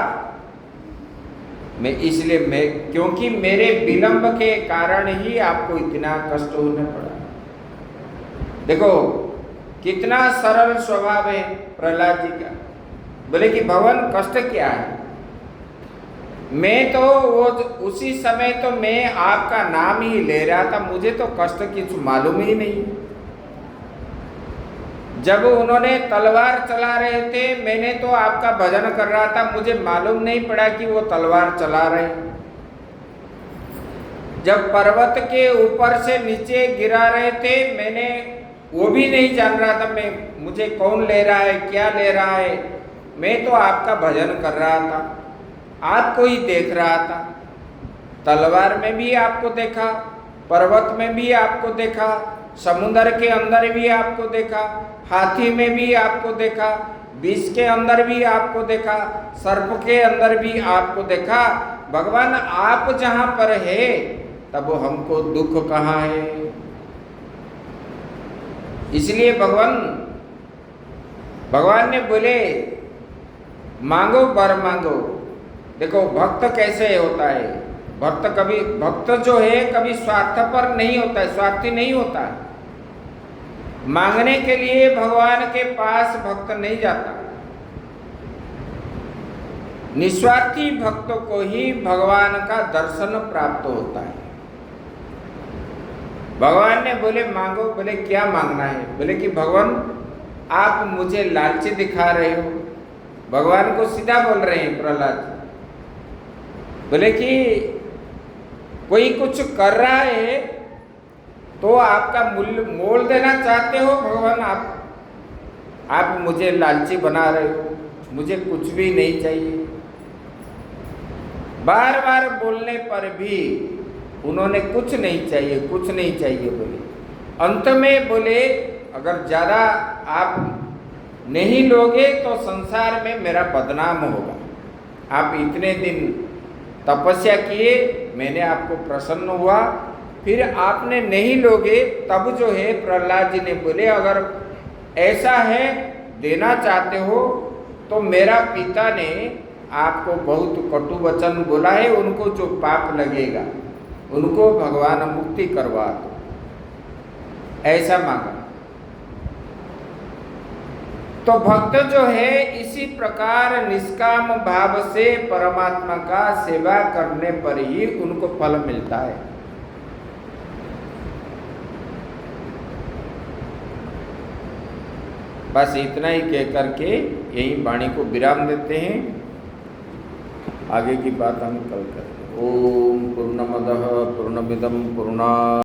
क्योंकि मेरे विलंब के कारण ही आपको इतना कष्ट होने पड़ा। देखो कितना सरल स्वभाव है प्रहलाद जी का। बोले कि भगवान कष्ट क्या है, मैं तो वो उसी समय तो मैं आपका नाम ही ले रहा था, मुझे तो कष्ट कुछ मालूम ही नहीं। जब उन्होंने तलवार चला रहे थे, मैंने तो आपका भजन कर रहा था, मुझे मालूम नहीं पड़ा कि वो तलवार चला रहे। जब पर्वत के ऊपर से नीचे गिरा रहे थे, मैंने वो भी नहीं जान रहा था मुझे कौन ले रहा है, क्या ले रहा है। मैं तो आपका भजन कर रहा था, आपको ही देख रहा था। तलवार में भी आपको देखा, पर्वत में भी आपको देखा, समुद्र के अंदर भी आपको देखा, हाथी में भी आपको देखा, विष के अंदर भी आपको देखा, सर्प के अंदर भी आपको देखा। भगवान आप जहां पर है तब हमको दुख कहाँ है। इसलिए भगवान ने बोले मांगो वर मांगो। देखो भक्त कैसे होता है, भक्त जो है कभी स्वार्थपर नहीं होता है, स्वार्थी नहीं होता है। मांगने के लिए भगवान के पास भक्त नहीं जाता। निस्वार्थी भक्तों को ही भगवान का दर्शन प्राप्त होता है। भगवान ने बोले मांगो। बोले क्या मांगना है? बोले कि भगवान आप मुझे लालची दिखा रहे हो। भगवान को सीधा बोल रहे हैं प्रहलाद। बोले कि कोई कुछ कर रहा है तो आपका मूल्य मोल देना चाहते हो भगवान, आप मुझे लालची बना रहे हो, मुझे कुछ भी नहीं चाहिए। बार बार बोलने पर भी उन्होंने कुछ नहीं चाहिए, कुछ नहीं चाहिए बोले। अंत में बोले अगर ज़्यादा आप नहीं लोगे तो संसार में मेरा बदनाम होगा। आप इतने दिन तपस्या किए, मैंने आपको प्रसन्न हुआ, फिर आपने नहीं लोगे, तब जो है प्रहलाद जी ने बोले अगर ऐसा है देना चाहते हो तो मेरा पिता ने आपको बहुत कटु वचन बोला है, उनको जो पाप लगेगा उनको भगवान मुक्ति करवा दो, ऐसा मांगा। तो भक्त जो है इसी प्रकार निष्काम भाव से परमात्मा का सेवा करने पर ही उनको फल मिलता है। बस इतना ही कह करके यही वाणी को विराम देते हैं। आगे की बात हम कल करेंगे। ओम पूर्णमदः पूर्णमिदं पूर्णात्